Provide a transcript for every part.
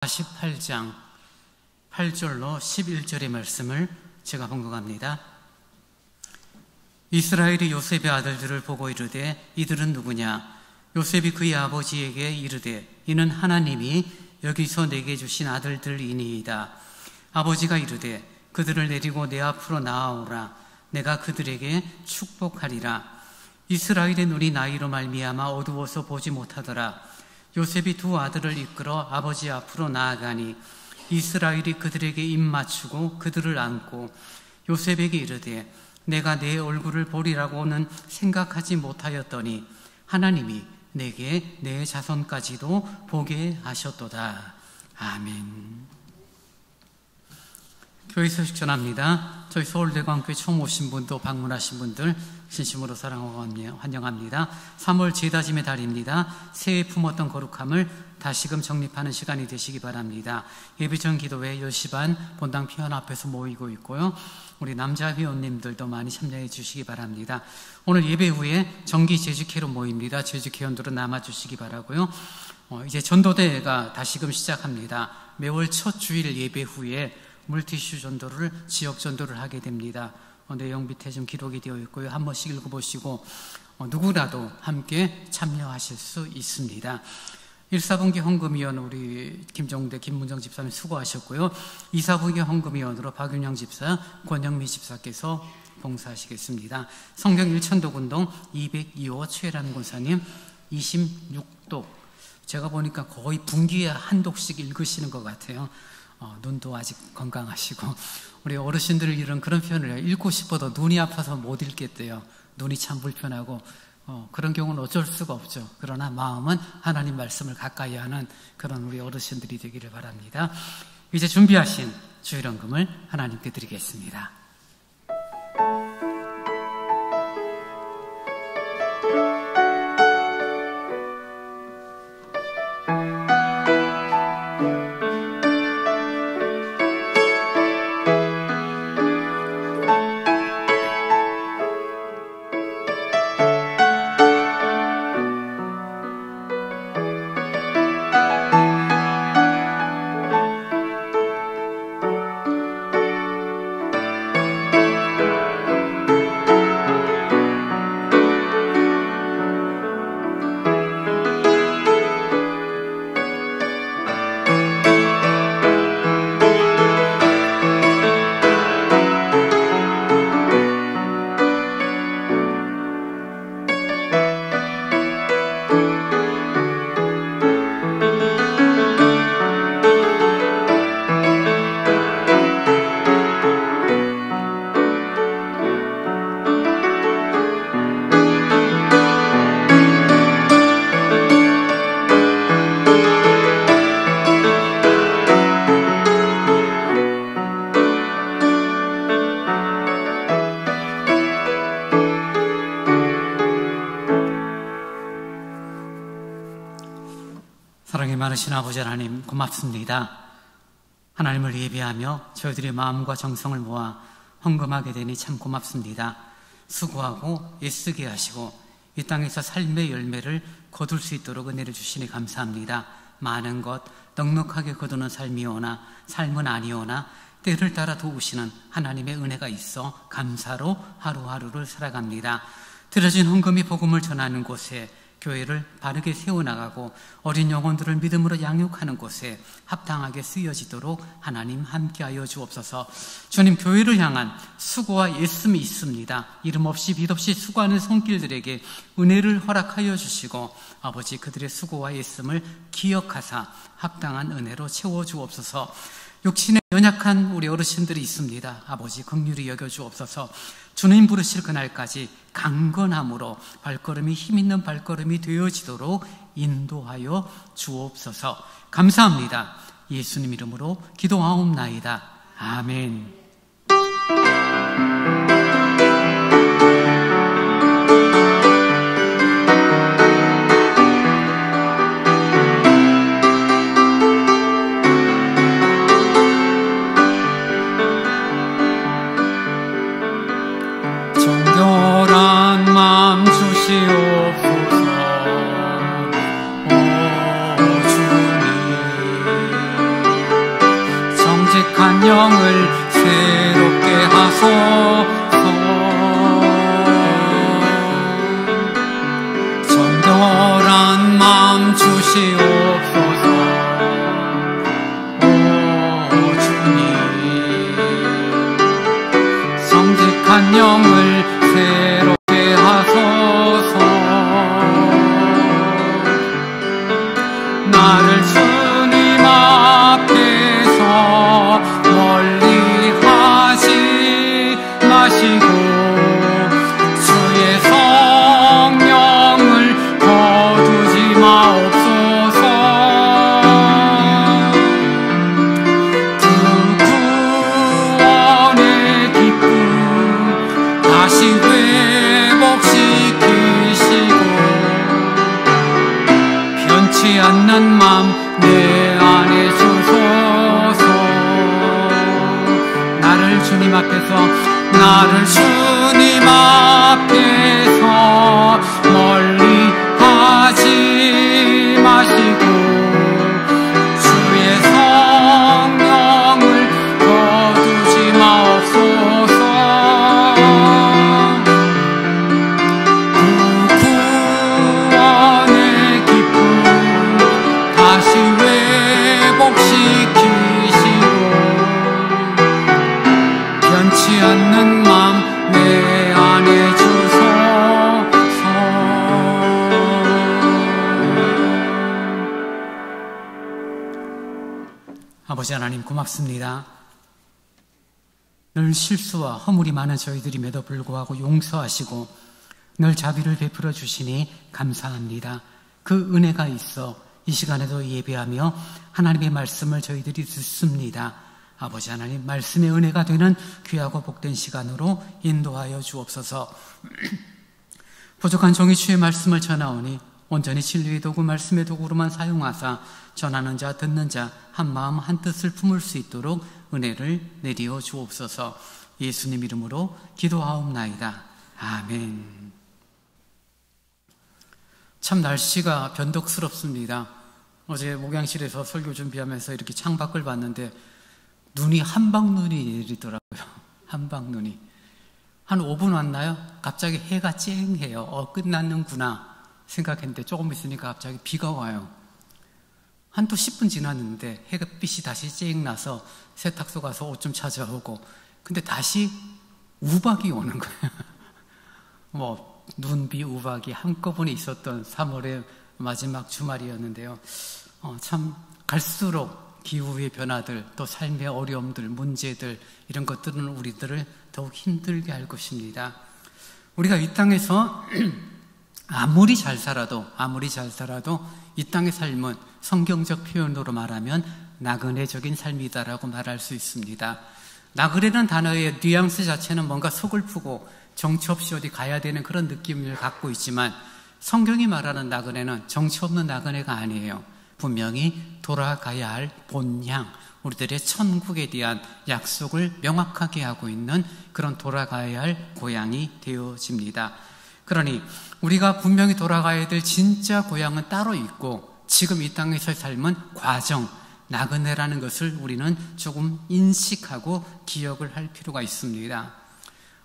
48장 8절로 11절의 말씀을 제가 봉독합니다. 이스라엘이 요셉의 아들들을 보고 이르되 이들은 누구냐? 요셉이 그의 아버지에게 이르되 이는 하나님이 여기서 내게 주신 아들들이니이다. 아버지가 이르되 그들을 내리고 내 앞으로 나아오라. 내가 그들에게 축복하리라. 이스라엘의 눈이 나이로 말미암아 어두워서 보지 못하더라. 요셉이 두 아들을 이끌어 아버지 앞으로 나아가니 이스라엘이 그들에게 입 맞추고 그들을 안고 요셉에게 이르되 내가 내 얼굴을 보리라고는 생각하지 못하였더니 하나님이 내게 내 자손까지도 보게 하셨도다. 아멘. 교회 소식 전합니다. 저희 서울대광교회 처음 오신 분도 방문하신 분들 진심으로 사랑하고 환영합니다. 3월 제다짐의 달입니다. 새해 품었던 거룩함을 다시금 정립하는 시간이 되시기 바랍니다. 예배 전 기도회 10시 반 본당 피아노 앞에서 모이고 있고요. 우리 남자 회원님들도 많이 참여해 주시기 바랍니다. 오늘 예배 후에 정기 제주케로 모입니다. 제주케원들은 남아주시기 바라고요. 이제 전도대회가 다시금 시작합니다. 매월 첫 주일 예배 후에 물티슈 전도를, 지역 전도를 하게 됩니다. 내용 밑에 좀 기록이 되어 있고요. 한 번씩 읽어보시고 누구라도 함께 참여하실 수 있습니다. 1사분기 헌금위원 우리 김정대, 김문정 집사님 수고하셨고요. 2사분기 헌금위원으로 박윤영 집사, 권영미 집사께서 봉사하시겠습니다. 성경 1천독운동 202호 최란 권사님 26독, 제가 보니까 거의 분기에 한 독씩 읽으시는 것 같아요. 눈도 아직 건강하시고, 우리 어르신들을 이런 그런 표현을 해요. 읽고 싶어도 눈이 아파서 못 읽겠대요. 눈이 참 불편하고, 그런 경우는 어쩔 수가 없죠. 그러나 마음은 하나님 말씀을 가까이 하는 그런 우리 어르신들이 되기를 바랍니다. 이제 준비하신 주일헌금을 하나님께 드리겠습니다. 많으신 아버지 하나님 고맙습니다. 하나님을 예배하며 저희들의 마음과 정성을 모아 헌금하게 되니 참 고맙습니다. 수고하고 애쓰게 하시고 이 땅에서 삶의 열매를 거둘 수 있도록 은혜를 주시니 감사합니다. 많은 것 넉넉하게 거두는 삶이오나 삶은 아니오나 때를 따라 도우시는 하나님의 은혜가 있어 감사로 하루하루를 살아갑니다. 드려진 헌금이 복음을 전하는 곳에, 교회를 바르게 세워나가고 어린 영혼들을 믿음으로 양육하는 곳에 합당하게 쓰여지도록 하나님 함께하여 주옵소서. 주님, 교회를 향한 수고와 애씀이 있습니다. 이름 없이 빛 없이 수고하는 손길들에게 은혜를 허락하여 주시고 아버지, 그들의 수고와 애씀을 기억하사 합당한 은혜로 채워주옵소서. 육신에 연약한 우리 어르신들이 있습니다. 아버지, 긍휼히 여겨주옵소서. 주님 부르실 그날까지 강건함으로 발걸음이 힘있는 발걸음이 되어지도록 인도하여 주옵소서. 감사합니다. 예수님 이름으로 기도하옵나이다. 아멘. 정결한 마음 주시옵소서. 오 주님, 성직한 영을 새롭게 하소서. 정결한 마음 주시옵소서. 오 주님, 성직한 영을 새롭게 하소서. 나를 주님 앞에서 멀리 하지 마시고 주의 성령을 거두지 마옵소서. 그 구원의 기쁨 다시 회복시키시고 변치 않는 맘 내 안에 주소서. 나를 주님 앞에서 멀리 하지 마시고 주의 성령을 거두지 마옵소서. 그 구원의 기쁨 다시 회복시키시고 변치 않는 맘 내 안에 주소서. 아버지 하나님 고맙습니다. 늘 실수와 허물이 많은 저희들임에도 불구하고 용서하시고 늘 자비를 베풀어 주시니 감사합니다. 그 은혜가 있어 이 시간에도 예배하며 하나님의 말씀을 저희들이 듣습니다. 아버지 하나님, 말씀의 은혜가 되는 귀하고 복된 시간으로 인도하여 주옵소서. 부족한 종이 주의 말씀을 전하오니 온전히 진리의 도구, 말씀의 도구로만 사용하사 전하는 자, 듣는 자 한 마음 한 뜻을 품을 수 있도록 은혜를 내리어 주옵소서. 예수님 이름으로 기도하옵나이다. 아멘. 참 날씨가 변덕스럽습니다. 어제 목양실에서 설교 준비하면서 이렇게 창밖을 봤는데 눈이 한방눈이 내리더라고요. 한방눈이. 한 5분 왔나요? 갑자기 해가 쨍해요. 끝났는구나 생각했는데 조금 있으니까 갑자기 비가 와요. 한 또 10분 지났는데 햇빛이 다시 쨍 나서 세탁소 가서 옷 좀 찾아오고, 근데 다시 우박이 오는 거예요. 눈, 비, 우박이 한꺼번에 있었던 3월의 마지막 주말이었는데요. 참 갈수록 기후의 변화들, 또 삶의 어려움들, 문제들, 이런 것들은 우리들을 더욱 힘들게 할 것입니다. 우리가 이 땅에서 아무리 잘 살아도 이 땅의 삶은 성경적 표현으로 말하면 나그네적인 삶이다라고 말할 수 있습니다. 나그네라는 단어의 뉘앙스 자체는 뭔가 서글프고 정처 없이 어디 가야 되는 그런 느낌을 갖고 있지만, 성경이 말하는 나그네는 정처 없는 나그네가 아니에요. 분명히 돌아가야 할 본향, 우리들의 천국에 대한 약속을 명확하게 하고 있는 그런 돌아가야 할 고향이 되어집니다. 그러니 우리가 분명히 돌아가야 될 진짜 고향은 따로 있고, 지금 이 땅에서의 삶은 과정, 나그네라는 것을 우리는 조금 인식하고 기억을 할 필요가 있습니다.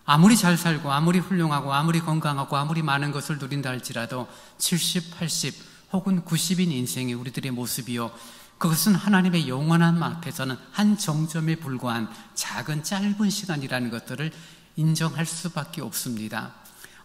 아무리 잘 살고 아무리 훌륭하고 아무리 건강하고 아무리 많은 것을 누린다 할지라도 70, 80 혹은 90인 인생이 우리들의 모습이요, 그것은 하나님의 영원한 앞에서는 한 정점에 불과한 작은 짧은 시간이라는 것들을 인정할 수밖에 없습니다.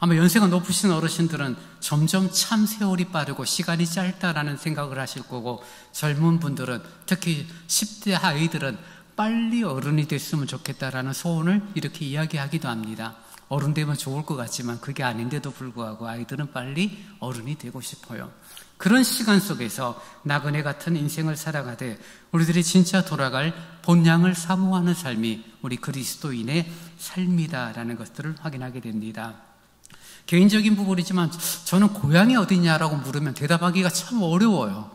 아마 연세가 높으신 어르신들은 점점 참 세월이 빠르고 시간이 짧다라는 생각을 하실 거고, 젊은 분들은, 특히 10대 아이들은 빨리 어른이 됐으면 좋겠다라는 소원을 이렇게 이야기하기도 합니다. 어른 되면 좋을 것 같지만 그게 아닌데도 불구하고 아이들은 빨리 어른이 되고 싶어요. 그런 시간 속에서 나그네 같은 인생을 살아가되 우리들이 진짜 돌아갈 본향을 사모하는 삶이 우리 그리스도인의 삶이다라는 것들을 확인하게 됩니다. 개인적인 부분이지만 저는 고향이 어디냐라고 물으면 대답하기가 참 어려워요.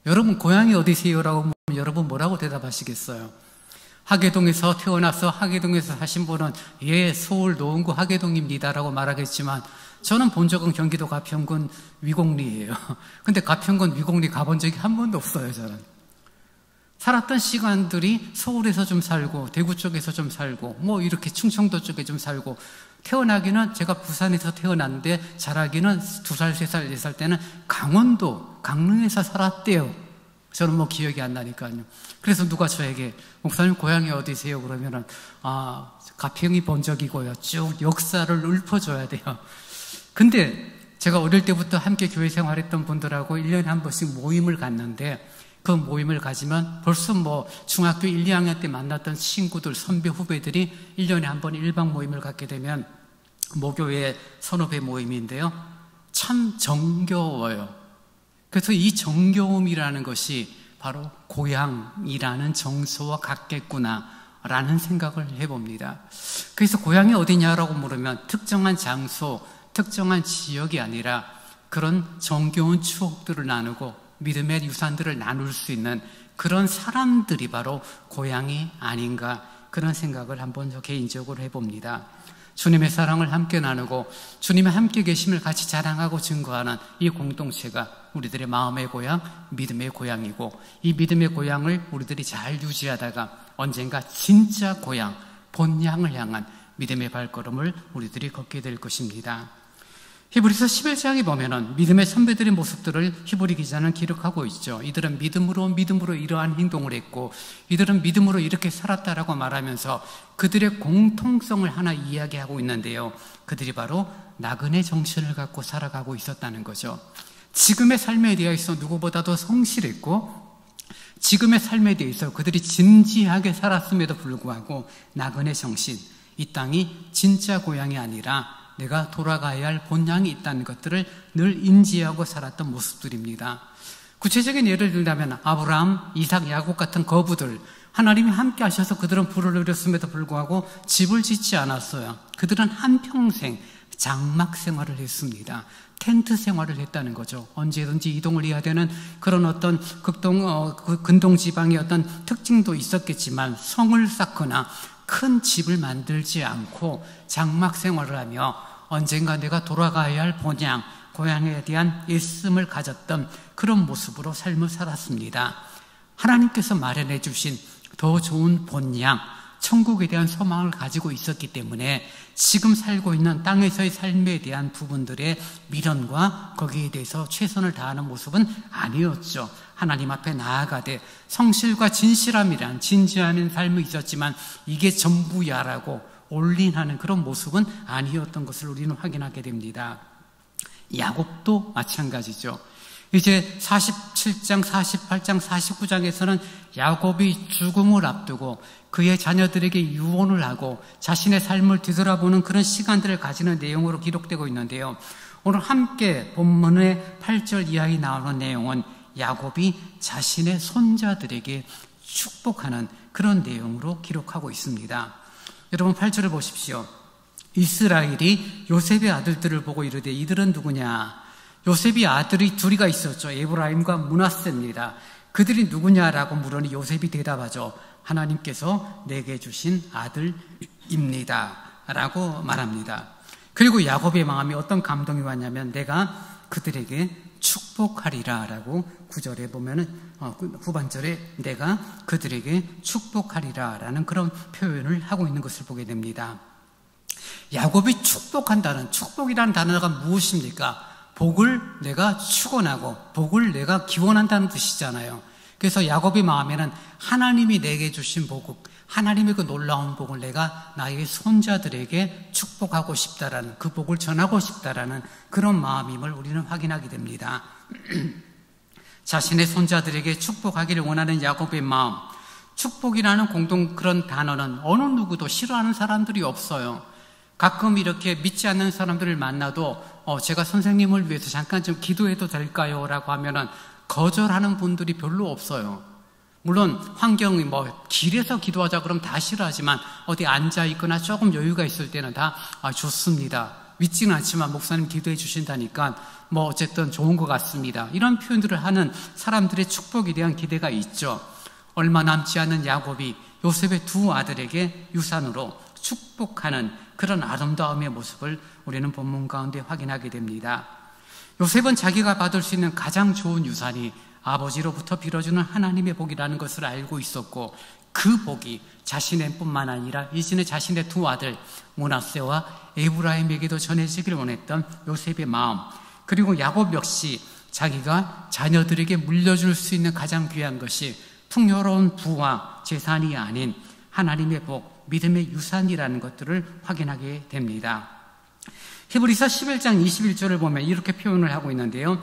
여러분 고향이 어디세요라고 물으면 여러분 뭐라고 대답하시겠어요? 하계동에서 태어나서 하계동에서 사신 분은 예, 서울 노원구 하계동입니다라고 말하겠지만, 저는 본 적은 경기도 가평군 위곡리예요. 근데 가평군 위곡리 가본 적이 한 번도 없어요. 저는 살았던 시간들이 서울에서 좀 살고 대구 쪽에서 좀 살고 뭐 이렇게 충청도 쪽에 좀 살고, 태어나기는 제가 부산에서 태어났는데 자라기는 2살, 3살, 4살 때는 강원도 강릉에서 살았대요. 저는 뭐 기억이 안 나니까요. 그래서 누가 저에게 목사님 고향이 어디세요? 그러면은 가평이 본적이고요. 쭉 역사를 읊어줘야 돼요. 근데 제가 어릴 때부터 함께 교회 생활했던 분들하고 1년에 한 번씩 모임을 갔는데, 그 모임을 가지면 벌써 뭐 중학교 1, 2학년 때 만났던 친구들, 선배 후배들이 1년에 한 번 1박 모임을 갖게 되면 모교회 선후배 모임인데요, 참 정겨워요. 그래서 이 정겨움이라는 것이 바로 고향이라는 정서와 같겠구나라는 생각을 해봅니다. 그래서 고향이 어디냐라고 물으면 특정한 장소, 특정한 지역이 아니라 그런 정겨운 추억들을 나누고 믿음의 유산들을 나눌 수 있는 그런 사람들이 바로 고향이 아닌가, 그런 생각을 한번 저 개인적으로 해봅니다. 주님의 사랑을 함께 나누고 주님의 함께 계심을 같이 자랑하고 증거하는 이 공동체가 우리들의 마음의 고향, 믿음의 고향이고, 이 믿음의 고향을 우리들이 잘 유지하다가 언젠가 진짜 고향, 본향을 향한 믿음의 발걸음을 우리들이 걷게 될 것입니다. 히브리서 11장에 보면은 믿음의 선배들의 모습들을 히브리 기자는 기록하고 있죠. 이들은 믿음으로 이러한 행동을 했고, 이들은 믿음으로 이렇게 살았다라고 말하면서 그들의 공통성을 하나 이야기하고 있는데요, 그들이 바로 나그네 정신을 갖고 살아가고 있었다는 거죠. 지금의 삶에 대해서 누구보다도 성실했고, 지금의 삶에 대해서 그들이 진지하게 살았음에도 불구하고 나그네 정신, 이 땅이 진짜 고향이 아니라 내가 돌아가야 할 본향이 있다는 것들을 늘 인지하고 살았던 모습들입니다. 구체적인 예를 들자면 아브라함, 이삭, 야곱 같은 거부들, 하나님이 함께 하셔서 그들은 부를 누렸음에도 불구하고 집을 짓지 않았어요. 그들은 한평생 장막 생활을 했습니다. 텐트 생활을 했다는 거죠. 언제든지 이동을 해야 되는 그런 어떤 근동 지방의 어떤 특징도 있었겠지만, 성을 쌓거나 큰 집을 만들지 않고 장막 생활을 하며 언젠가 내가 돌아가야 할 본향, 고향에 대한 애씀을 가졌던 그런 모습으로 삶을 살았습니다. 하나님께서 마련해 주신 더 좋은 본향, 천국에 대한 소망을 가지고 있었기 때문에 지금 살고 있는 땅에서의 삶에 대한 부분들의 미련과 거기에 대해서 최선을 다하는 모습은 아니었죠. 하나님 앞에 나아가되 성실과 진실함이란 진지한 삶이 있었지만 이게 전부야라고 올인하는 그런 모습은 아니었던 것을 우리는 확인하게 됩니다. 야곱도 마찬가지죠. 이제 47장, 48장, 49장에서는 야곱이 죽음을 앞두고 그의 자녀들에게 유언을 하고 자신의 삶을 뒤돌아보는 그런 시간들을 가지는 내용으로 기록되고 있는데요, 오늘 함께 본문의 8절 이하에 나오는 내용은 야곱이 자신의 손자들에게 축복하는 그런 내용으로 기록하고 있습니다. 여러분 8절을 보십시오. 이스라엘이 요셉의 아들들을 보고 이르되 이들은 누구냐? 요셉이 아들이 둘이가 있었죠. 에브라임과 므낫세입니다. 그들이 누구냐라고 물으니 요셉이 대답하죠. 하나님께서 내게 주신 아들입니다 라고 말합니다. 그리고 야곱의 마음에 어떤 감동이 왔냐면 내가 그들에게 축복하리라 라고 9절에 보면은 후반절에 내가 그들에게 축복하리라 라는 그런 표현을 하고 있는 것을 보게 됩니다. 야곱이 축복한다는, 축복이라는 단어가 무엇입니까? 복을 내가 축원하고 복을 내가 기원한다는 뜻이잖아요. 그래서 야곱의 마음에는 하나님이 내게 주신 복, 하나님의 그 놀라운 복을 내가 나의 손자들에게 축복하고 싶다라는, 그 복을 전하고 싶다라는 그런 마음임을 우리는 확인하게 됩니다. 자신의 손자들에게 축복하기를 원하는 야곱의 마음, 축복이라는 그런 단어는 어느 누구도 싫어하는 사람들이 없어요. 가끔 이렇게 믿지 않는 사람들을 만나도 제가 선생님을 위해서 잠깐 좀 기도해도 될까요? 라고 하면은 거절하는 분들이 별로 없어요. 물론 환경이 길에서 기도하자 그러면 다 싫어하지만 어디 앉아 있거나 조금 여유가 있을 때는 다 좋습니다. 믿지는 않지만 목사님 기도해 주신다니까 어쨌든 좋은 것 같습니다. 이런 표현들을 하는 사람들의 축복에 대한 기대가 있죠. 얼마 남지 않은 야곱이 요셉의 두 아들에게 유산으로 축복하는 그런 아름다움의 모습을 우리는 본문 가운데 확인하게 됩니다. 요셉은 자기가 받을 수 있는 가장 좋은 유산이 아버지로부터 빌어주는 하나님의 복이라는 것을 알고 있었고, 그 복이 자신의 뿐만 아니라 이전에 자신의 두 아들 므낫세와 에브라임에게도 전해지기를 원했던 요셉의 마음, 그리고 야곱 역시 자기가 자녀들에게 물려줄 수 있는 가장 귀한 것이 풍요로운 부와 재산이 아닌 하나님의 복, 믿음의 유산이라는 것들을 확인하게 됩니다. 히브리서 11장 21절을 보면 이렇게 표현을 하고 있는데요.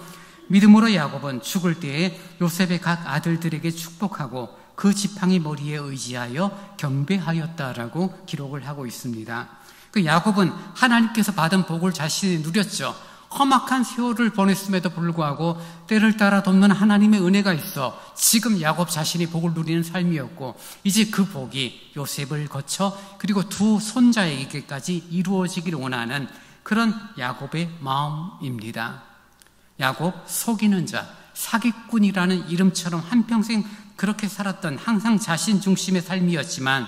믿음으로 야곱은 죽을 때에 요셉의 각 아들들에게 축복하고 그 지팡이 머리에 의지하여 경배하였다라고 기록을 하고 있습니다. 그 야곱은 하나님께서 받은 복을 자신이 누렸죠. 험악한 세월을 보냈음에도 불구하고 때를 따라 돕는 하나님의 은혜가 있어 지금 야곱 자신이 복을 누리는 삶이었고, 이제 그 복이 요셉을 거쳐 그리고 두 손자에게까지 이루어지기를 원하는 그런 야곱의 마음입니다. 야곱, 속이는 자, 사기꾼이라는 이름처럼 한평생 그렇게 살았던 항상 자신 중심의 삶이었지만,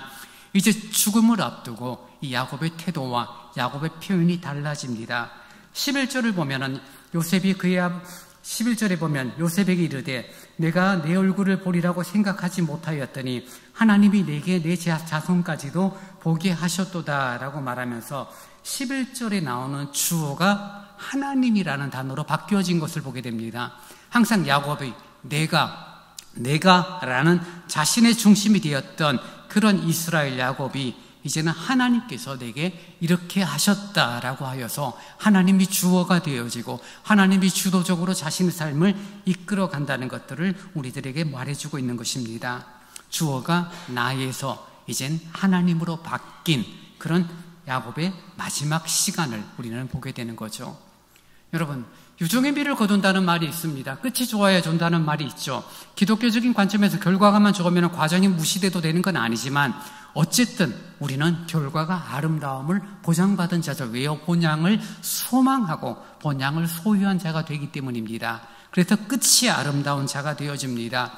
이제 죽음을 앞두고 이 야곱의 태도와 야곱의 표현이 달라집니다. 11절을 보면은 요셉이 11절에 보면 요셉에게 이르되 내가 내 얼굴을 보리라고 생각하지 못하였더니 하나님이 내게 내 자손까지도 보게 하셨도다 라고 말하면서 11절에 나오는 주어가 하나님이라는 단어로 바뀌어진 것을 보게 됩니다. 항상 야곱이 내가 라는 자신의 중심이 되었던 그런 이스라엘 야곱이 이제는 하나님께서 내게 이렇게 하셨다라고 하여서 하나님이 주어가 되어지고 하나님이 주도적으로 자신의 삶을 이끌어 간다는 것들을 우리들에게 말해주고 있는 것입니다. 주어가 나에서 이젠 하나님으로 바뀐 그런 야곱의 마지막 시간을 우리는 보게 되는 거죠. 여러분, 유종의 미를 거둔다는 말이 있습니다. 끝이 좋아야 준다는 말이 있죠. 기독교적인 관점에서 결과가만 좋으면 과정이 무시돼도 되는 건 아니지만, 어쨌든 우리는 결과가 아름다움을 보장받은 자죠. 왜요? 본향을 소망하고 본향을 소유한 자가 되기 때문입니다. 그래서 끝이 아름다운 자가 되어집니다.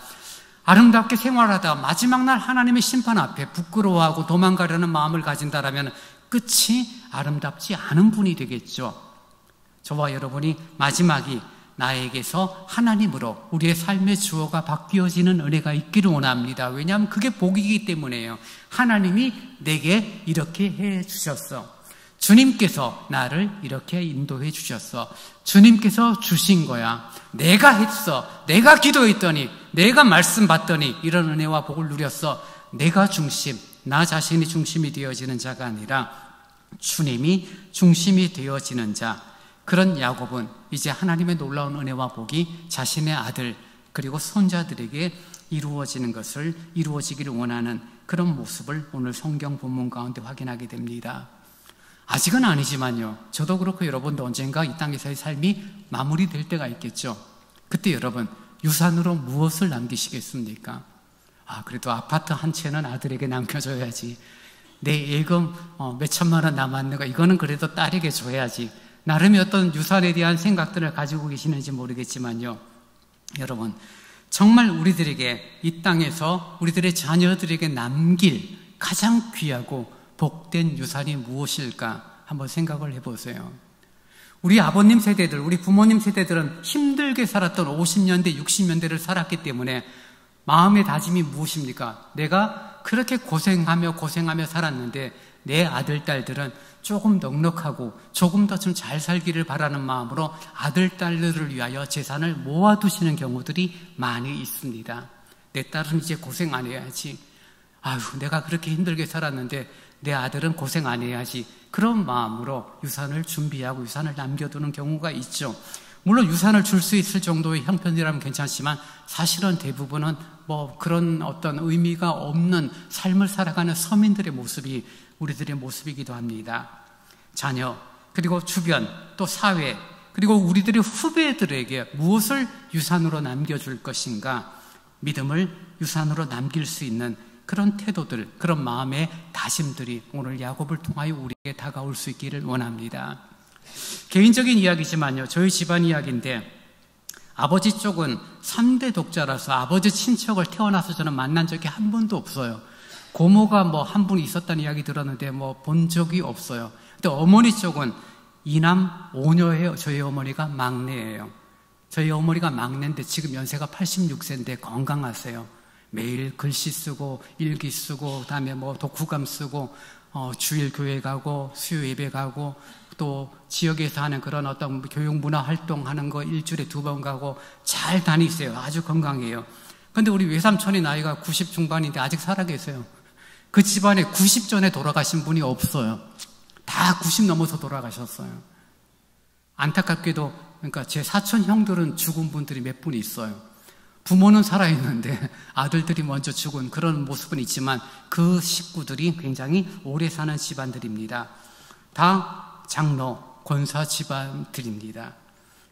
아름답게 생활하다 마지막 날 하나님의 심판 앞에 부끄러워하고 도망가려는 마음을 가진다라면 끝이 아름답지 않은 분이 되겠죠. 저와 여러분이 마지막이 나에게서 하나님으로 우리의 삶의 주어가 바뀌어지는 은혜가 있기를 원합니다. 왜냐하면 그게 복이기 때문에요. 하나님이 내게 이렇게 해 주셨어. 주님께서 나를 이렇게 인도해 주셨어. 주님께서 주신 거야. 내가 했어. 내가 기도했더니, 내가 말씀 받더니 이런 은혜와 복을 누렸어. 내가 중심, 나 자신이 중심이 되어지는 자가 아니라 주님이 중심이 되어지는 자, 그런 야곱은 이제 하나님의 놀라운 은혜와 복이 자신의 아들 그리고 손자들에게 이루어지기를 원하는 그런 모습을 오늘 성경 본문 가운데 확인하게 됩니다. 아직은 아니지만요, 저도 그렇고 여러분도 언젠가 이 땅에서의 삶이 마무리될 때가 있겠죠. 그때 여러분, 유산으로 무엇을 남기시겠습니까? 그래도 아파트 한 채는 아들에게 남겨줘야지. 내 예금 몇 천만 원 남았는 거 이거는 그래도 딸에게 줘야지. 나름의 어떤 유산에 대한 생각들을 가지고 계시는지 모르겠지만요, 여러분, 정말 우리들에게 이 땅에서 우리들의 자녀들에게 남길 가장 귀하고 복된 유산이 무엇일까 한번 생각을 해보세요. 우리 아버님 세대들, 우리 부모님 세대들은 힘들게 살았던 50년대, 60년대를 살았기 때문에 마음의 다짐이 무엇입니까? 내가 그렇게 고생하며 살았는데 내 아들, 딸들은 조금 넉넉하고 조금 더 좀 잘 살기를 바라는 마음으로 아들, 딸들을 위하여 재산을 모아두시는 경우들이 많이 있습니다. 내 딸은 이제 고생 안 해야지. 내가 그렇게 힘들게 살았는데 내 아들은 고생 안 해야지. 그런 마음으로 유산을 준비하고 유산을 남겨두는 경우가 있죠. 물론 유산을 줄 수 있을 정도의 형편이라면 괜찮지만 사실은 대부분은 그런 어떤 의미가 없는 삶을 살아가는 서민들의 모습이 우리들의 모습이기도 합니다. 자녀, 그리고 주변, 또 사회, 그리고 우리들의 후배들에게 무엇을 유산으로 남겨줄 것인가, 믿음을 유산으로 남길 수 있는 그런 태도들, 그런 마음의 다짐들이 오늘 야곱을 통하여 우리에게 다가올 수 있기를 원합니다. 개인적인 이야기지만요, 저희 집안 이야기인데, 아버지 쪽은 3대 독자라서 아버지 친척을 태어나서 저는 만난 적이 한 번도 없어요. 고모가 한 분 있었다는 이야기 들었는데 본 적이 없어요. 근데 어머니 쪽은 2남 5녀예요. 저희 어머니가 막내예요. 저희 어머니가 막내인데 지금 연세가 86세인데 건강하세요. 매일 글씨 쓰고 일기 쓰고 그다음에 뭐 독후감 쓰고 주일 교회 가고 수요 예배 가고 또 지역에서 하는 그런 어떤 교육 문화 활동하는 거 일주일에 2번 가고 잘 다니세요. 아주 건강해요. 근데 우리 외삼촌이 나이가 90 중반인데 아직 살아계세요. 그 집안에 90 전에 돌아가신 분이 없어요. 다 90 넘어서 돌아가셨어요. 안타깝게도 그러니까 제 사촌 형들은 죽은 분들이 몇 분 있어요. 부모는 살아있는데 아들들이 먼저 죽은 그런 모습은 있지만 그 식구들이 굉장히 오래 사는 집안들입니다. 다 장로, 권사 집안들입니다.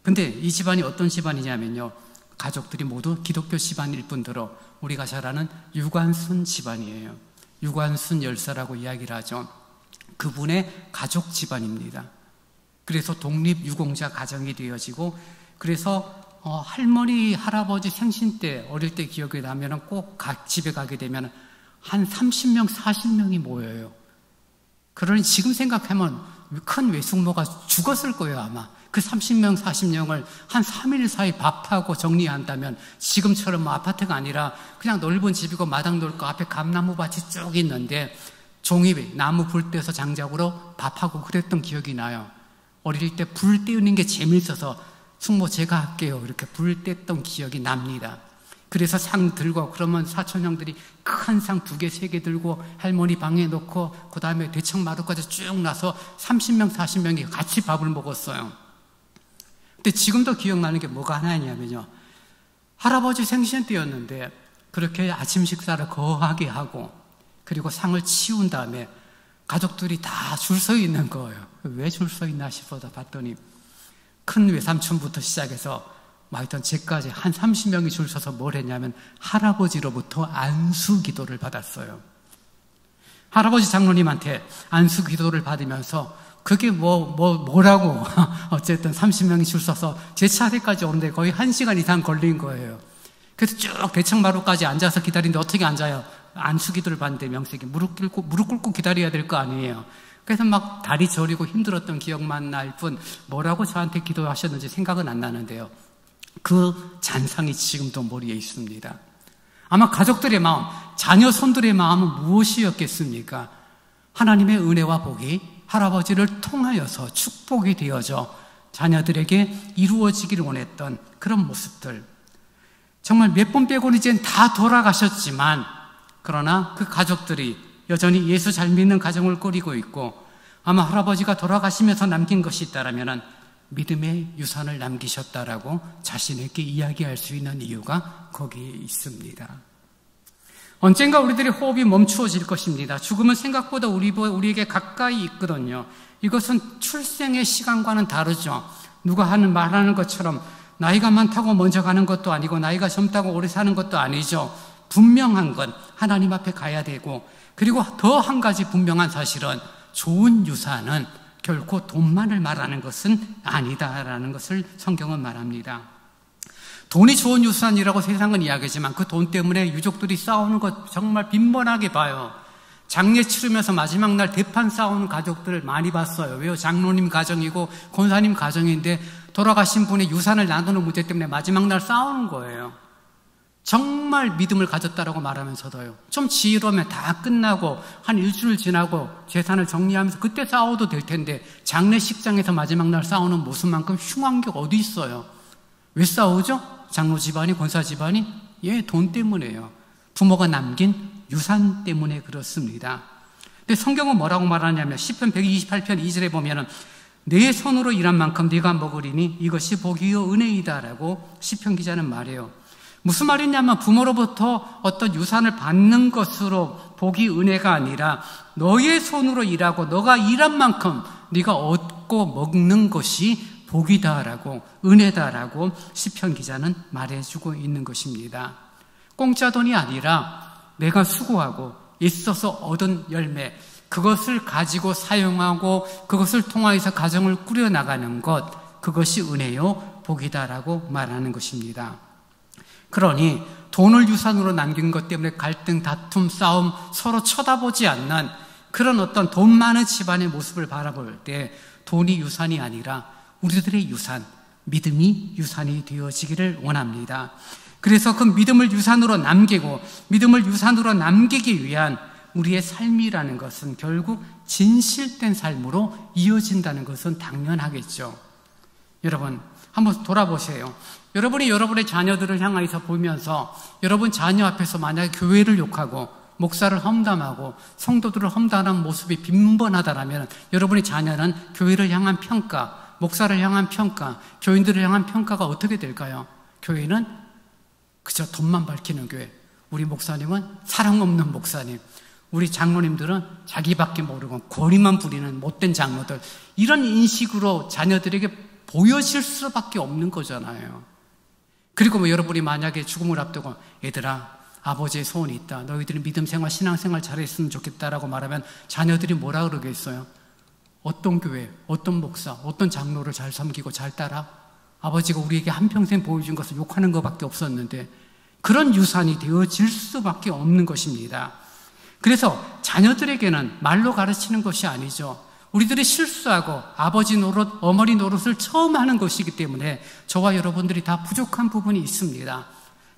근데 이 집안이 어떤 집안이냐면요, 가족들이 모두 기독교 집안일 뿐더러 우리가 잘 아는 유관순 집안이에요. 유관순 열사라고 이야기를 하죠. 그분의 가족 집안입니다. 그래서 독립유공자 가정이 되어지고, 그래서 할머니, 할아버지 생신 때 어릴 때 기억이 나면 꼭 집에 가게 되면 한 30명, 40명이 모여요. 그러니 지금 생각하면 큰 외숙모가 죽었을 거예요, 아마. 그 30명, 40명을 한 3일 사이 밥하고 정리한다면 지금처럼 뭐 아파트가 아니라 그냥 넓은 집이고 마당 넓고 앞에 감나무밭이 쭉 있는데 종이 나무 불 떼서 장작으로 밥하고 그랬던 기억이 나요. 어릴 때 불 떼우는 게 재밌어서 숙모 제가 할게요 이렇게 불 뗐던 기억이 납니다. 그래서 상 들고 그러면 사촌 형들이 큰 상 2개, 3개 들고 할머니 방에 놓고 그 다음에 대청마루까지 쭉 나서 30명, 40명이 같이 밥을 먹었어요. 근데 지금도 기억나는 게 뭐가 하나 있냐면요, 할아버지 생신 때였는데 그렇게 아침 식사를 거하게 하고 그리고 상을 치운 다음에 가족들이 다 줄 서 있는 거예요. 왜 줄 서 있나 싶어서 봤더니 큰 외삼촌부터 시작해서 하여튼 제까지 한 30명이 줄 서서 뭘 했냐면 할아버지로부터 안수 기도를 받았어요. 할아버지 장로님한테 안수 기도를 받으면서 그게 뭐라고 어쨌든 30명이 줄 서서 제 차례까지 오는데 거의 1시간 이상 걸린 거예요. 그래서 쭉 대청마루까지 앉아서 기다리는데 어떻게 앉아요? 안수 기도를 받는데 명색이 무릎 꿇고 기다려야 될 거 아니에요. 그래서 막 다리 저리고 힘들었던 기억만 날 뿐 뭐라고 저한테 기도하셨는지 생각은 안 나는데요. 그 잔상이 지금도 머리에 있습니다. 아마 가족들의 마음, 자녀 손들의 마음은 무엇이었겠습니까? 하나님의 은혜와 복이 할아버지를 통하여서 축복이 되어져 자녀들에게 이루어지기를 원했던 그런 모습들. 정말 몇 번 빼고는 이젠 다 돌아가셨지만 그러나 그 가족들이 여전히 예수 잘 믿는 가정을 꾸리고 있고 아마 할아버지가 돌아가시면서 남긴 것이 있다라면 믿음의 유산을 남기셨다라고 자신에게 이야기할 수 있는 이유가 거기에 있습니다. 언젠가 우리들의 호흡이 멈추어질 것입니다. 죽음은 생각보다 우리에게 가까이 있거든요. 이것은 출생의 시간과는 다르죠. 누가 말하는 것처럼 나이가 많다고 먼저 가는 것도 아니고 나이가 젊다고 오래 사는 것도 아니죠. 분명한 건 하나님 앞에 가야 되고, 그리고 더 한 가지 분명한 사실은 좋은 유산은 결코 돈만을 말하는 것은 아니다라는 것을 성경은 말합니다. 돈이 좋은 유산이라고 세상은 이야기하지만 그 돈 때문에 유족들이 싸우는 것 정말 빈번하게 봐요. 장례 치르면서 마지막 날 대판 싸우는 가족들 많이 봤어요. 왜요? 장로님 가정이고 권사님 가정인데 돌아가신 분의 유산을 나누는 문제 때문에 마지막 날 싸우는 거예요. 정말 믿음을 가졌다라고 말하면서도요, 좀 지혜로우면 다 끝나고 한 일주일 지나고 재산을 정리하면서 그때 싸워도 될 텐데 장례식장에서 마지막 날 싸우는 모습만큼 흉한 게 어디 있어요? 왜 싸우죠? 장로 집안이, 권사 집안이? 돈 때문에요. 부모가 남긴 유산 때문에 그렇습니다. 근데 성경은 뭐라고 말하냐면 시편 128편 2절에 보면은 내 손으로 일한 만큼 네가 먹으리니 이것이 복이요 은혜이다라고 시편 기자는 말해요. 무슨 말이냐면 부모로부터 어떤 유산을 받는 것으로 복이 은혜가 아니라 너의 손으로 일하고 너가 일한 만큼 네가 얻고 먹는 것이 복이다라고, 은혜다라고 시편 기자는 말해주고 있는 것입니다. 공짜 돈이 아니라 내가 수고하고 있어서 얻은 열매, 그것을 가지고 사용하고 그것을 통하여서 가정을 꾸려나가는 것, 그것이 은혜요 복이다라고 말하는 것입니다. 그러니 돈을 유산으로 남긴 것 때문에 갈등, 다툼, 싸움, 서로 쳐다보지 않는 그런 어떤 돈 많은 집안의 모습을 바라볼 때 돈이 유산이 아니라 우리들의 유산, 믿음이 유산이 되어지기를 원합니다. 그래서 그 믿음을 유산으로 남기고 믿음을 유산으로 남기기 위한 우리의 삶이라는 것은 결국 진실된 삶으로 이어진다는 것은 당연하겠죠. 여러분 한번 돌아보세요. 여러분이 여러분의 자녀들을 향해서 보면서 여러분 자녀 앞에서 만약에 교회를 욕하고 목사를 험담하고 성도들을 험담하는 모습이 빈번하다라면 여러분의 자녀는 교회를 향한 평가, 목사를 향한 평가, 교인들을 향한 평가가 어떻게 될까요? 교회는 그저 돈만 밝히는 교회, 우리 목사님은 사랑 없는 목사님, 우리 장로님들은 자기밖에 모르고 권위만 부리는 못된 장로들, 이런 인식으로 자녀들에게 보여질 수밖에 없는 거잖아요. 그리고 뭐 여러분이 만약에 죽음을 앞두고 얘들아 아버지의 소원이 있다, 너희들이 믿음생활 신앙생활 잘했으면 좋겠다라고 말하면 자녀들이 뭐라 그러겠어요? 어떤 교회, 어떤 목사, 어떤 장로를 잘 섬기고 잘 따라? 아버지가 우리에게 한평생 보여준 것을 욕하는 것밖에 없었는데, 그런 유산이 되어질 수밖에 없는 것입니다. 그래서 자녀들에게는 말로 가르치는 것이 아니죠. 우리들이 실수하고 아버지 노릇, 어머니 노릇을 처음 하는 것이기 때문에 저와 여러분들이 다 부족한 부분이 있습니다.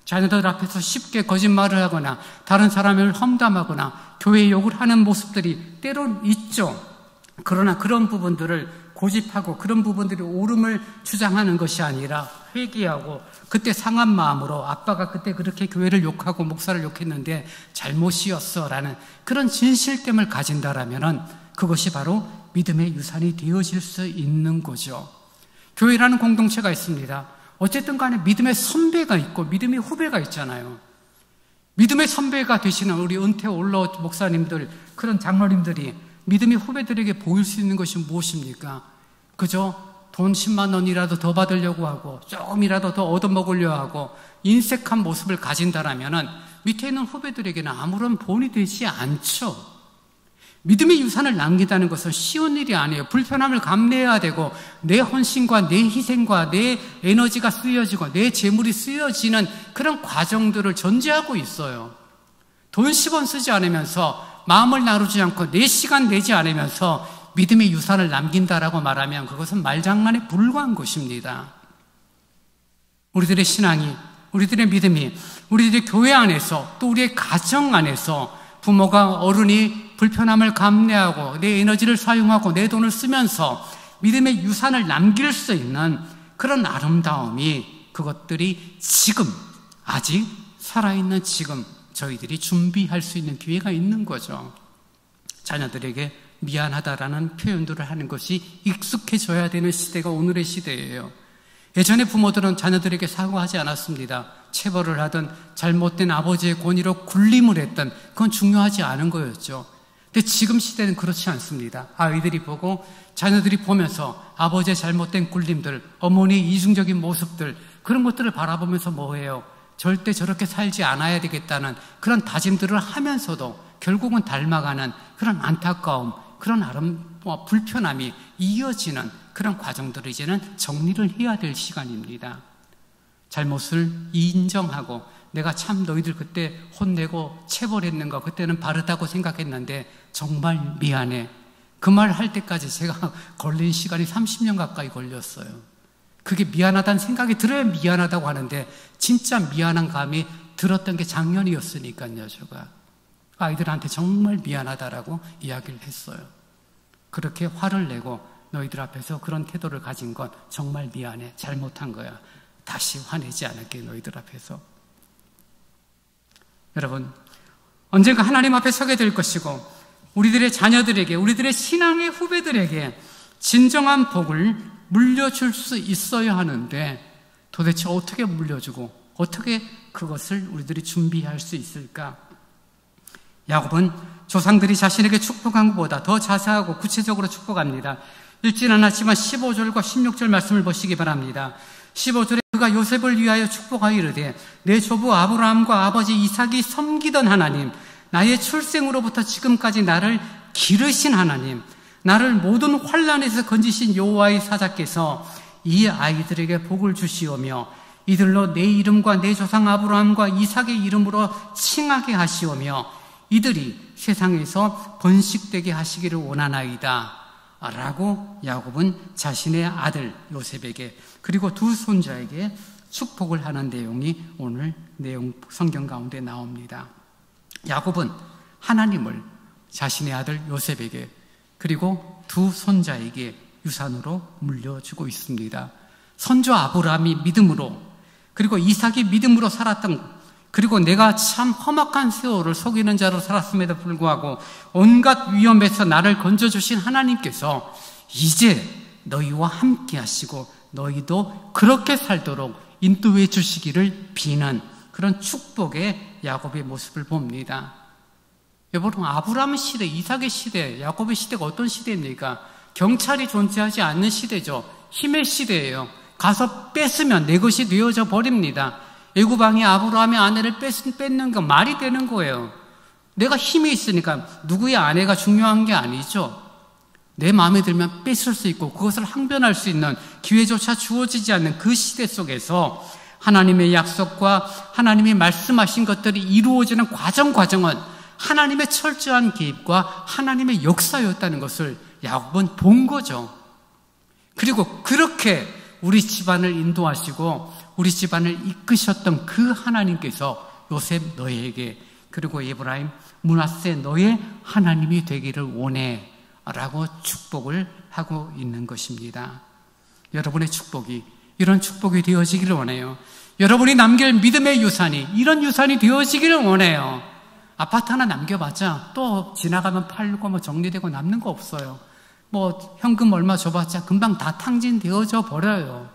자녀들 앞에서 쉽게 거짓말을 하거나 다른 사람을 험담하거나 교회 욕을 하는 모습들이 때론 있죠. 그러나 그런 부분들을 고집하고 그런 부분들이 옳음을 주장하는 것이 아니라 회개하고 그때 상한 마음으로 아빠가 그때 그렇게 교회를 욕하고 목사를 욕했는데 잘못이었어 라는 그런 진실됨을 가진다라면은 그것이 바로 믿음의 유산이 되어질 수 있는 거죠. 교회라는 공동체가 있습니다. 어쨌든 간에 믿음의 선배가 있고 믿음의 후배가 있잖아요. 믿음의 선배가 되시는 우리 은퇴 올러 목사님들, 그런 장로님들이 믿음의 후배들에게 보일 수 있는 것이 무엇입니까? 그저 돈 10만 원이라도 더 받으려고 하고 조금이라도 더 얻어먹으려 하고 인색한 모습을 가진다라면 밑에 있는 후배들에게는 아무런 본이 되지 않죠. 믿음의 유산을 남긴다는 것은 쉬운 일이 아니에요. 불편함을 감내해야 되고 내 헌신과 내 희생과 내 에너지가 쓰여지고 내 재물이 쓰여지는 그런 과정들을 전제하고 있어요. 돈 10원 쓰지 않으면서 마음을 나누지 않고 내 시간 내지 않으면서 믿음의 유산을 남긴다라고 말하면 그것은 말장난에 불과한 것입니다. 우리들의 신앙이, 우리들의 믿음이 우리들의 교회 안에서 또 우리의 가정 안에서 부모가 어른이 불편함을 감내하고 내 에너지를 사용하고 내 돈을 쓰면서 믿음의 유산을 남길 수 있는 그런 아름다움이, 그것들이 지금 아직 살아있는 지금 저희들이 준비할 수 있는 기회가 있는 거죠. 자녀들에게 미안하다라는 표현들을 하는 것이 익숙해져야 되는 시대가 오늘의 시대예요. 예전에 부모들은 자녀들에게 사과하지 않았습니다. 체벌을 하든 잘못된 아버지의 권위로 굴림을 했든 그건 중요하지 않은 거였죠. 근데 지금 시대는 그렇지 않습니다. 아이들이 보고 자녀들이 보면서 아버지의 잘못된 굴림들, 어머니의 이중적인 모습들, 그런 것들을 바라보면서 뭐해요? 절대 저렇게 살지 않아야 되겠다는 그런 다짐들을 하면서도 결국은 닮아가는 그런 안타까움, 그런 불편함이 이어지는 그런 과정들을 이제는 정리를 해야 될 시간입니다. 잘못을 인정하고 내가 참 너희들 그때 혼내고 체벌했는가, 그때는 바르다고 생각했는데 정말 미안해. 그 말 할 때까지 제가 걸린 시간이 30년 가까이 걸렸어요. 그게 미안하다는 생각이 들어야 미안하다고 하는데 진짜 미안한 감이 들었던 게 작년이었으니까요. 제가 아이들한테 정말 미안하다라고 이야기를 했어요. 그렇게 화를 내고 너희들 앞에서 그런 태도를 가진 건 정말 미안해. 잘못한 거야. 다시 화내지 않을게 너희들 앞에서. 여러분, 언젠가 하나님 앞에 서게 될 것이고 우리들의 자녀들에게, 우리들의 신앙의 후배들에게 진정한 복을 물려줄 수 있어야 하는데 도대체 어떻게 물려주고 어떻게 그것을 우리들이 준비할 수 있을까? 야곱은 조상들이 자신에게 축복한 것보다 더 자세하고 구체적으로 축복합니다. 읽지는 않았지만 15절과 16절 말씀을 보시기 바랍니다. 15절에 그가 요셉을 위하여 축복하여 이르되 내 조부 아브라함과 아버지 이삭이 섬기던 하나님, 나의 출생으로부터 지금까지 나를 기르신 하나님, 나를 모든 환난에서 건지신 여호와의 사자께서 이 아이들에게 복을 주시오며 이들로 내 이름과 내 조상 아브라함과 이삭의 이름으로 칭하게 하시오며 이들이 세상에서 번식되게 하시기를 원하나이다. 라고 야곱은 자신의 아들 요셉에게 그리고 두 손자에게 축복을 하는 내용이 오늘 성경 가운데 나옵니다. 야곱은 하나님을 자신의 아들 요셉에게 그리고 두 손자에게 유산으로 물려주고 있습니다. 선조 아브라함이 믿음으로 그리고 이삭이 믿음으로 살았던 그리고 내가 참 험악한 세월을 속이는 자로 살았음에도 불구하고 온갖 위험에서 나를 건져주신 하나님께서 이제 너희와 함께 하시고 너희도 그렇게 살도록 인도해 주시기를 비는 그런 축복의 야곱의 모습을 봅니다. 여러분, 아브라함 시대, 이삭의 시대, 야곱의 시대가 어떤 시대입니까? 경찰이 존재하지 않는 시대죠. 힘의 시대예요. 가서 뺏으면 내 것이 되어져 버립니다. 애굽 왕이 아브라함의 아내를 뺏는 건 말이 되는 거예요. 내가 힘이 있으니까 누구의 아내가 중요한 게 아니죠. 내 마음에 들면 뺏을 수 있고 그것을 항변할 수 있는 기회조차 주어지지 않는 그 시대 속에서 하나님의 약속과 하나님이 말씀하신 것들이 이루어지는 과정은 하나님의 철저한 개입과 하나님의 역사였다는 것을 야곱은 본 거죠. 그리고 그렇게 우리 집안을 인도하시고 우리 집안을 이끄셨던 그 하나님께서 요셉 너에게 그리고 에브라임 므낫세 너의 하나님이 되기를 원해 라고 축복을 하고 있는 것입니다. 여러분의 축복이 이런 축복이 되어지기를 원해요. 여러분이 남길 믿음의 유산이 이런 유산이 되어지기를 원해요. 아파트 하나 남겨봤자 또 지나가면 팔고 뭐 정리되고 남는 거 없어요. 뭐 현금 얼마 줘봤자 금방 다 탕진되어져 버려요.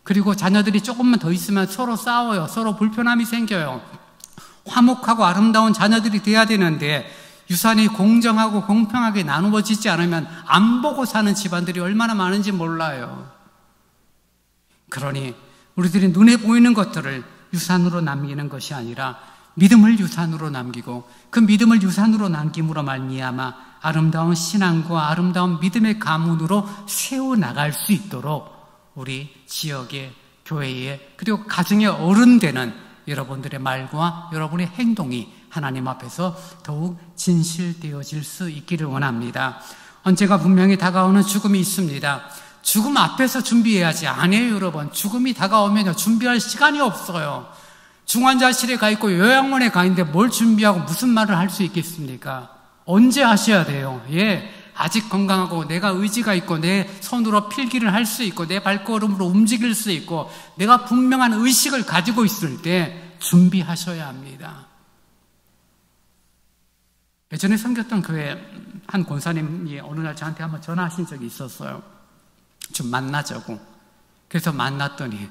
그리고 자녀들이 조금만 더 있으면 서로 싸워요. 서로 불편함이 생겨요. 화목하고 아름다운 자녀들이 돼야 되는데 유산이 공정하고 공평하게 나누어지지 않으면 안 보고 사는 집안들이 얼마나 많은지 몰라요. 그러니 우리들이 눈에 보이는 것들을 유산으로 남기는 것이 아니라 믿음을 유산으로 남기고 그 믿음을 유산으로 남김으로 말미암아 아름다운 신앙과 아름다운 믿음의 가문으로 세워나갈 수 있도록 우리 지역의 교회에 그리고 가정의 어른 되는 여러분들의 말과 여러분의 행동이 하나님 앞에서 더욱 진실되어질 수 있기를 원합니다. 언젠가 분명히 다가오는 죽음이 있습니다. 죽음 앞에서 준비해야지. 아니에요, 여러분. 죽음이 다가오면 준비할 시간이 없어요. 중환자실에 가 있고 요양원에 가 있는데 뭘 준비하고 무슨 말을 할 수 있겠습니까? 언제 하셔야 돼요? 아직 건강하고 내가 의지가 있고 내 손으로 필기를 할 수 있고 내 발걸음으로 움직일 수 있고 내가 분명한 의식을 가지고 있을 때 준비하셔야 합니다. 예전에 섬겼던 교회 한 권사님이 어느 날 저한테 한번 전화하신 적이 있었어요. 좀 만나자고. 그래서 만났더니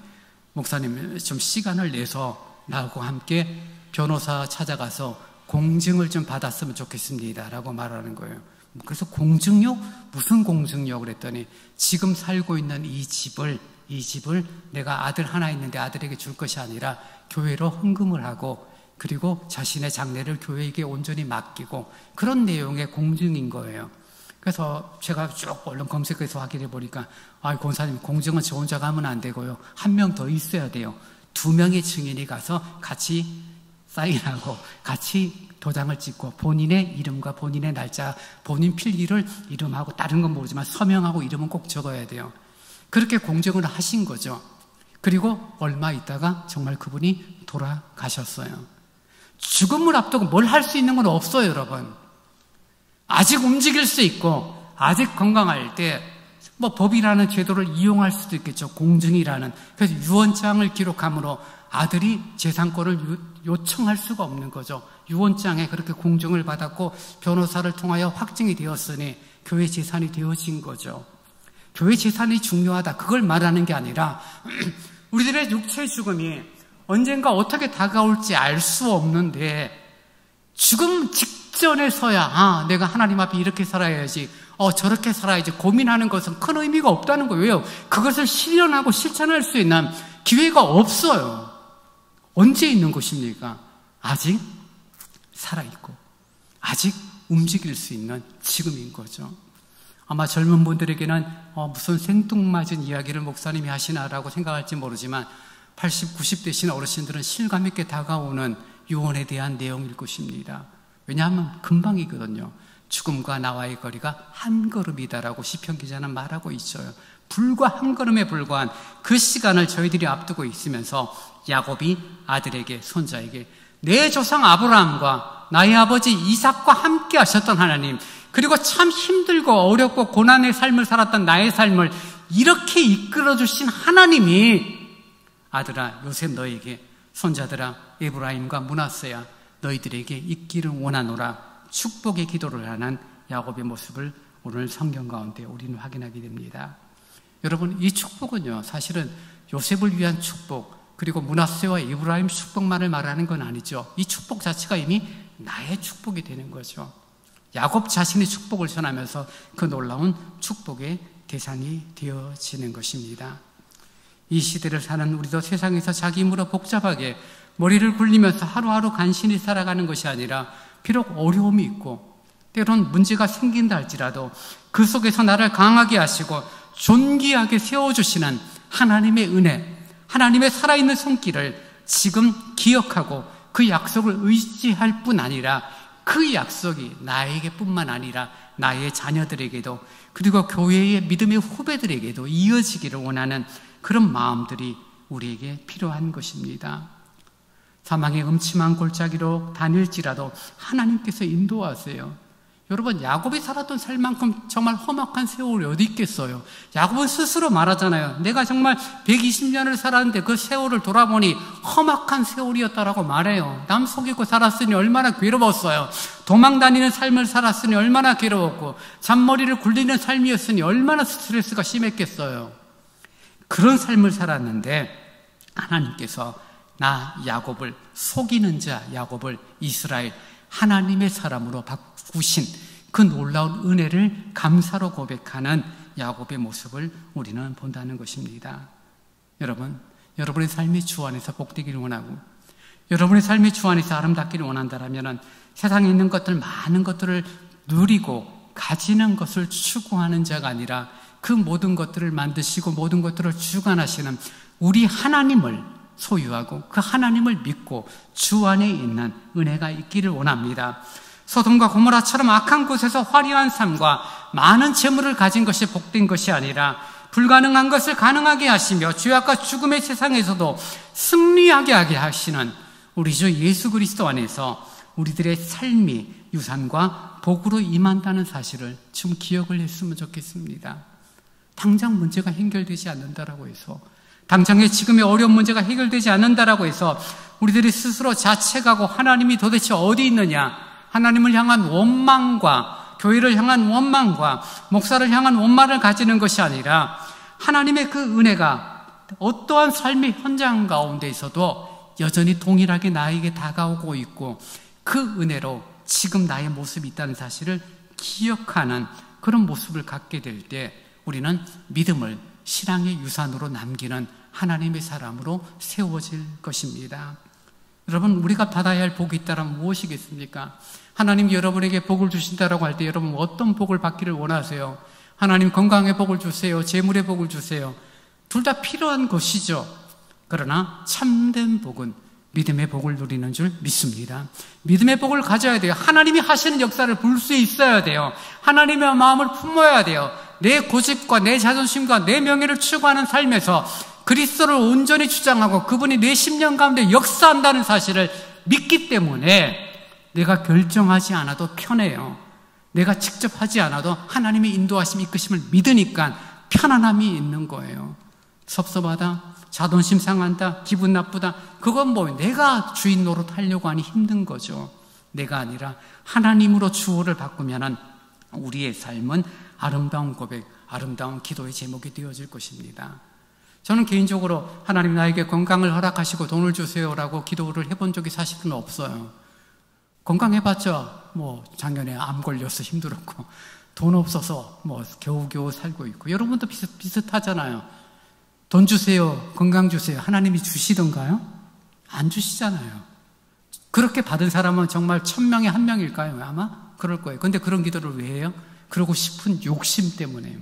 목사님 좀 시간을 내서 나하고 함께 변호사 찾아가서 공증을 좀 받았으면 좋겠습니다 라고 말하는 거예요. 그래서 공증료? 무슨 공증료? 그랬더니 지금 살고 있는 이 집을 내가 아들 하나 있는데 아들에게 줄 것이 아니라 교회로 헌금을 하고 그리고 자신의 장래를 교회에게 온전히 맡기고 그런 내용의 공증인 거예요. 그래서 제가 쭉 얼른 검색해서 확인해 보니까 권사님 공증은 저 혼자가 하면 안 되고요. 한 명 더 있어야 돼요. 2명의 증인이 가서 같이 사인하고 같이 도장을 찍고 본인의 이름과 본인의 날짜, 본인 필기를 이름하고 다른 건 모르지만 서명하고 이름은 꼭 적어야 돼요. 그렇게 공증을 하신 거죠. 그리고 얼마 있다가 정말 그분이 돌아가셨어요. 죽음을 앞두고 뭘 할 수 있는 건 없어요, 여러분. 아직 움직일 수 있고 아직 건강할 때 뭐 법이라는 제도를 이용할 수도 있겠죠. 공증이라는. 그래서 유언장을 기록함으로 아들이 재산권을 요청할 수가 없는 거죠. 유언장에 그렇게 공증을 받았고 변호사를 통하여 확증이 되었으니 교회 재산이 되어진 거죠. 교회 재산이 중요하다. 그걸 말하는 게 아니라 우리들의 육체의 죽음이 언젠가 어떻게 다가올지 알 수 없는데 죽음 직전에서야 내가 하나님 앞에 이렇게 살아야지 저렇게 살아야지 고민하는 것은 큰 의미가 없다는 거예요. 왜요? 그것을 실현하고 실천할 수 있는 기회가 없어요. 언제 있는 것입니까? 아직 살아있고 아직 움직일 수 있는 지금인 거죠. 아마 젊은 분들에게는 무슨 생뚱맞은 이야기를 목사님이 하시나라고 생각할지 모르지만 80, 90 되신 어르신들은 실감 있게 다가오는 유언에 대한 내용일 것입니다. 왜냐하면 금방이거든요. 죽음과 나와의 거리가 한 걸음이다라고 시편 기자는 말하고 있어요. 불과 한 걸음에 불과한 그 시간을 저희들이 앞두고 있으면서 야곱이 아들에게, 손자에게, 내 조상 아브라함과 나의 아버지 이삭과 함께 하셨던 하나님, 그리고 참 힘들고 어렵고 고난의 삶을 살았던 나의 삶을 이렇게 이끌어주신 하나님이, 아들아 요셉 너에게, 손자들아 에브라임과 므낫세야 너희들에게 있기를 원하노라, 축복의 기도를 하는 야곱의 모습을 오늘 성경 가운데 우리는 확인하게 됩니다. 여러분, 이 축복은요, 사실은 요셉을 위한 축복, 그리고 므낫세와 에브라임 축복만을 말하는 건 아니죠. 이 축복 자체가 이미 나의 축복이 되는 거죠. 야곱 자신의 축복을 전하면서 그 놀라운 축복의 대상이 되어지는 것입니다. 이 시대를 사는 우리도 세상에서 자기 힘으로 복잡하게 머리를 굴리면서 하루하루 간신히 살아가는 것이 아니라, 비록 어려움이 있고 때론 문제가 생긴다 할지라도 그 속에서 나를 강하게 하시고 존귀하게 세워주시는 하나님의 은혜, 하나님의 살아있는 손길을 지금 기억하고 그 약속을 의지할 뿐 아니라, 그 약속이 나에게 뿐만 아니라 나의 자녀들에게도, 그리고 교회의 믿음의 후배들에게도 이어지기를 원하는 그런 마음들이 우리에게 필요한 것입니다. 사망의 음침한 골짜기로 다닐지라도 하나님께서 인도하세요. 여러분, 야곱이 살았던 삶만큼 정말 험악한 세월이 어디 있겠어요? 야곱은 스스로 말하잖아요. 내가 정말 120년을 살았는데 그 세월을 돌아보니 험악한 세월이었다라고 말해요. 남 속이고 살았으니 얼마나 괴로웠어요. 도망 다니는 삶을 살았으니 얼마나 괴로웠고, 잔머리를 굴리는 삶이었으니 얼마나 스트레스가 심했겠어요. 그런 삶을 살았는데 하나님께서 나 야곱을, 속이는 자 야곱을 이스라엘 하나님의 사람으로 바꾸신 그 놀라운 은혜를 감사로 고백하는 야곱의 모습을 우리는 본다는 것입니다. 여러분, 여러분의 삶이 주 안에서 복되기를 원하고, 여러분의 삶이 주 안에서 아름답기를 원한다면 세상에 있는 것들, 많은 것들을 누리고 가지는 것을 추구하는 자가 아니라, 그 모든 것들을 만드시고 모든 것들을 주관하시는 우리 하나님을 소유하고 그 하나님을 믿고 주 안에 있는 은혜가 있기를 원합니다. 소돔과 고모라처럼 악한 곳에서 화려한 삶과 많은 재물을 가진 것이 복된 것이 아니라, 불가능한 것을 가능하게 하시며 죄악과 죽음의 세상에서도 승리하게 하게 하시는 우리 주 예수 그리스도 안에서 우리들의 삶이 유산과 복으로 임한다는 사실을 좀 기억을 했으면 좋겠습니다. 당장 문제가 해결되지 않는다라고 해서, 당장의 지금의 어려운 문제가 해결되지 않는다라고 해서 우리들이 스스로 자책하고 하나님이 도대체 어디 있느냐, 하나님을 향한 원망과 교회를 향한 원망과 목사를 향한 원망을 가지는 것이 아니라, 하나님의 그 은혜가 어떠한 삶의 현장 가운데 있어도 여전히 동일하게 나에게 다가오고 있고, 그 은혜로 지금 나의 모습이 있다는 사실을 기억하는 그런 모습을 갖게 될 때 우리는 믿음을 신앙의 유산으로 남기는 하나님의 사람으로 세워질 것입니다. 여러분, 우리가 받아야 할 복이 있다면 무엇이겠습니까? 하나님 여러분에게 복을 주신다라고 할 때 여러분 어떤 복을 받기를 원하세요? 하나님 건강의 복을 주세요? 재물의 복을 주세요? 둘 다 필요한 것이죠. 그러나 참된 복은 믿음의 복을 누리는 줄 믿습니다. 믿음의 복을 가져야 돼요. 하나님이 하시는 역사를 볼 수 있어야 돼요. 하나님의 마음을 품어야 돼요. 내 고집과 내 자존심과 내 명예를 추구하는 삶에서 그리스도를 온전히 주장하고 그분이 내 심령 가운데 역사한다는 사실을 믿기 때문에 내가 결정하지 않아도 편해요. 내가 직접 하지 않아도 하나님의 인도하심, 이끄심을 믿으니까 편안함이 있는 거예요. 섭섭하다, 자존심 상한다, 기분 나쁘다, 그건 뭐 내가 주인 노릇하려고 하니 힘든 거죠. 내가 아니라 하나님으로 주어를 바꾸면 우리의 삶은 아름다운 고백, 아름다운 기도의 제목이 되어질 것입니다. 저는 개인적으로 하나님 나에게 건강을 허락하시고 돈을 주세요라고 기도를 해본 적이 사실은 없어요. 건강해봤자 뭐 작년에 암 걸려서 힘들었고, 돈 없어서 뭐 겨우겨우 살고 있고, 여러분도 비슷하잖아요. 돈 주세요, 건강 주세요, 하나님이 주시던가요? 안 주시잖아요. 그렇게 받은 사람은 정말 1000명에 1명일까요? 아마 그럴 거예요. 근데 그런 기도를 왜 해요? 그러고 싶은 욕심 때문에요.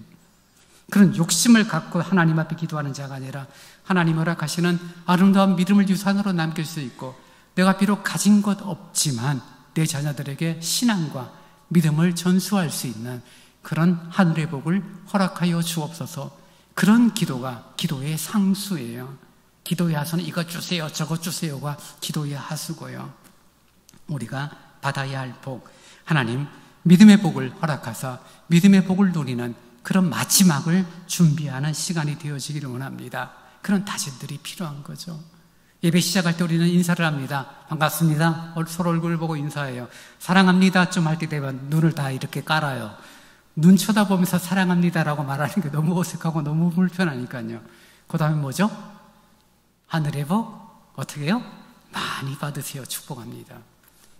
그런 욕심을 갖고 하나님 앞에 기도하는 자가 아니라 하나님 허락하시는 아름다운 믿음을 유산으로 남길 수 있고, 내가 비록 가진 것 없지만 내 자녀들에게 신앙과 믿음을 전수할 수 있는 그런 하늘의 복을 허락하여 주옵소서. 그런 기도가 기도의 상수예요. 기도의 하수는 이것 주세요, 저것 주세요가 기도의 하수고요. 우리가 받아야 할 복, 하나님 믿음의 복을 허락하사 믿음의 복을 누리는 그런 마지막을 준비하는 시간이 되어지기를 원합니다. 그런 다짐들이 필요한 거죠. 예배 시작할 때 우리는 인사를 합니다. 반갑습니다. 서로 얼굴을 보고 인사해요. 사랑합니다 좀 할 때 되면 눈을 다 이렇게 깔아요. 눈 쳐다보면서 사랑합니다라고 말하는 게 너무 어색하고 너무 불편하니까요. 그 다음에 뭐죠? 하늘의 복 어떻게 해요? 많이 받으세요. 축복합니다.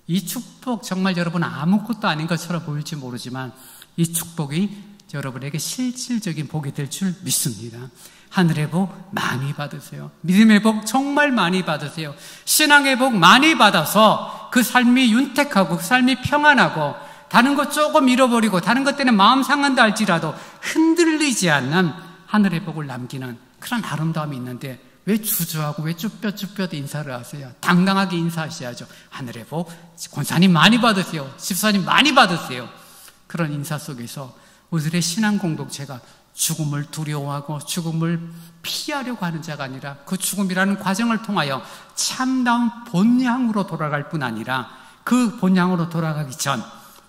이 축복 정말 여러분 아무것도 아닌 것처럼 보일지 모르지만 이 축복이 여러분에게 실질적인 복이 될 줄 믿습니다. 하늘의 복 많이 받으세요. 믿음의 복 정말 많이 받으세요. 신앙의 복 많이 받아서 그 삶이 윤택하고 그 삶이 평안하고 다른 것 조금 잃어버리고 다른 것 때문에 마음 상한다 할지라도 흔들리지 않는 하늘의 복을 남기는 그런 아름다움이 있는데 왜 주저하고 왜 쭈뼛쭈뼛 인사를 하세요? 당당하게 인사하셔야죠. 하늘의 복 권사님 많이 받으세요. 집사님 많이 받으세요. 그런 인사 속에서 우리들의 신앙 공동체가 죽음을 두려워하고 죽음을 피하려고 하는 자가 아니라 그 죽음이라는 과정을 통하여 참다운 본향으로 돌아갈 뿐 아니라 그 본향으로 돌아가기 전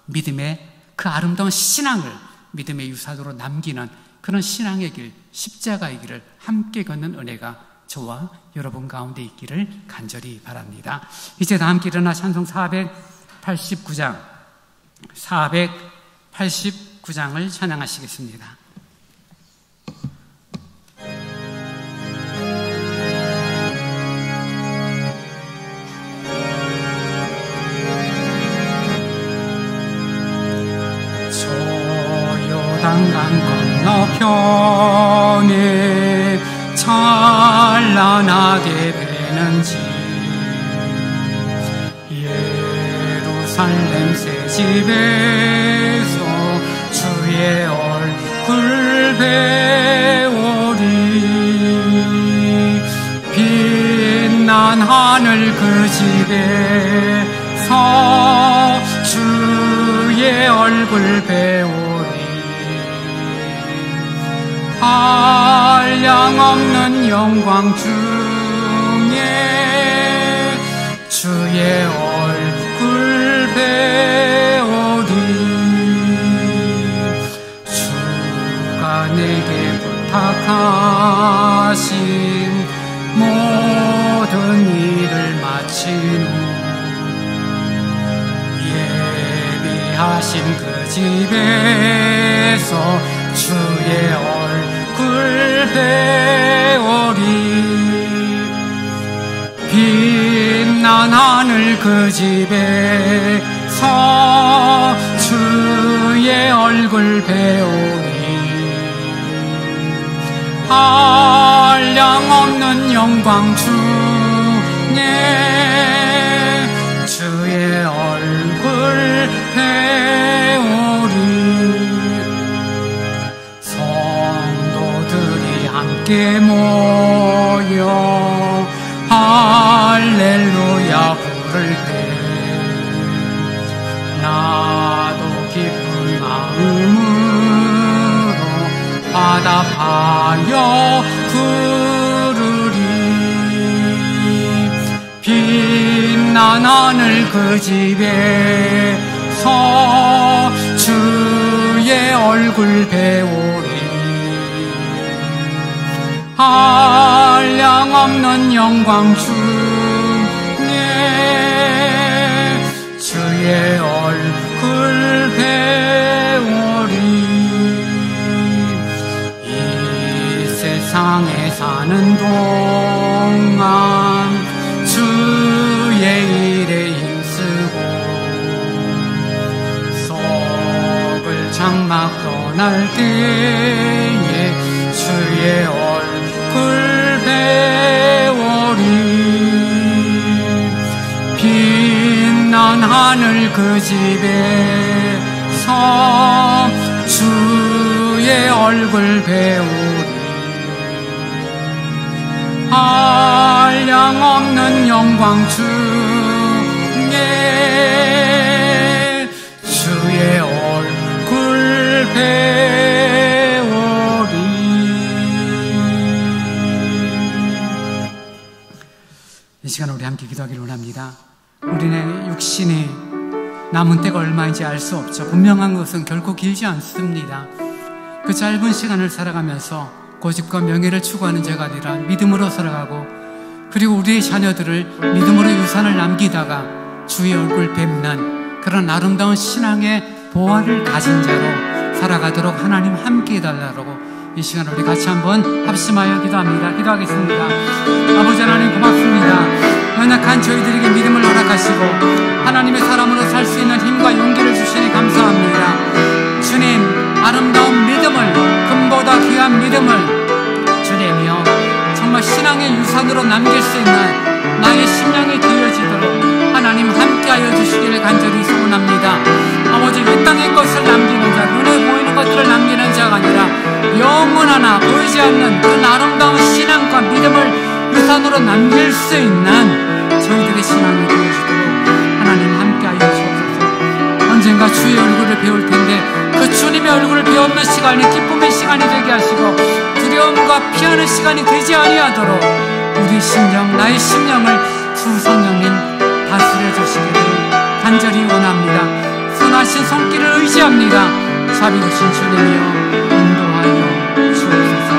믿음의 그 아름다운 신앙을 믿음의 유산으로 남기는 그런 신앙의 길, 십자가의 길을 함께 걷는 은혜가 저와 여러분 가운데 있기를 간절히 바랍니다. 이제 다 함께 일어나 찬송 489장을 찬양하시겠습니다. 요단강 건너편에 찬란하게 배는지 예루살렘 새 집에서 주의 얼굴 배우리 빛난 하늘 그 집에서 주의 얼굴 배우리 한량없는 영광 중에 주의 얼굴 배우리 주가 내게 부탁하신 모든 일을 마친 후 예비하신 그 집에서 주의 얼굴 배우리 빛난 하늘 그 집에서 주의 얼굴 배우리 한량없는 영광 중에 주의 얼굴 배우리 함께 모여 할렐루야 부를 때 나도 기쁜 마음으로 화답하여 부르리 빛난 하늘 그 집에서 주의 얼굴 배우리 한량없는 영광 중에 주의 얼굴 배우리 이 세상에 사는 동안 주의 일에 힘쓰고 썩을 장막 떠날 때에 주의 얼굴 배우리 빛난 하늘 그 집에서 주의 얼굴 배우리 한량없는 영광 중에 주의 기도하기를 원합니다. 우리의 육신이 남은 때가 얼마인지 알 수 없죠. 분명한 것은 결코 길지 않습니다. 그 짧은 시간을 살아가면서 고집과 명예를 추구하는 자가 아니라 믿음으로 살아가고, 그리고 우리의 자녀들을 믿음으로 유산을 남기다가 주의 얼굴 뵙는 그런 아름다운 신앙의 보화를 가진 자로 살아가도록 하나님 함께 해달라고 이 시간 우리 같이 한번 합심하여 기도합니다. 기도하겠습니다. 아버지 하나님 고맙습니다. 연약한 저희들에게 믿음을 허락하시고 하나님의 사람으로 살 수 있는 힘과 용기를 주시니 감사합니다. 주님, 아름다운 믿음을, 금보다 귀한 믿음을 주님이여 정말 신앙의 유산으로 남길 수 있는 나의 심령이 되어지도록 하나님 함께하여 주시기를 간절히 소원합니다. 아버지, 이 땅의 것을 남기는 자, 눈에 보이는 것들을 남기는 자가 아니라 영원하나 보이지 않는 그 아름다운 신앙과 믿음을 유산으로 남길 수 있는 저희들의 신앙이 되어지도록 하나님 함께하여 주옵소서. 언젠가 주의 얼굴을 배울 텐데 그 주님의 얼굴을 배우는 시간이 기쁨의 시간이 되게 하시고 두려움과 피하는 시간이 되지 아니하도록 우리 심령, 나의 심령을 주 성령님 다스려 주시기를 간절히 원합니다. 선하신 손길을 의지합니다. 자비로우신 주님이여 인도하여 주옵소서.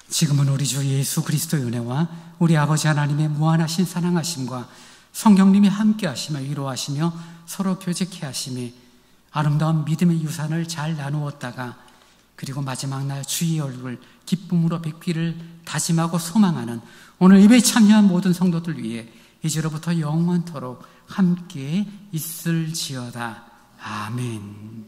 지금은 우리 주 예수 그리스도의 은혜와 우리 아버지 하나님의 무한하신 사랑하심과 성령님이 함께하시며 위로하시며 서로 교제케 하심이 아름다운 믿음의 유산을 잘 나누었다가 그리고 마지막 날 주의 얼굴 기쁨으로 뵙기를 다짐하고 소망하는 오늘 예배에 참여한 모든 성도들 위해 이제로부터 영원토록 함께 있을지어다. 아멘.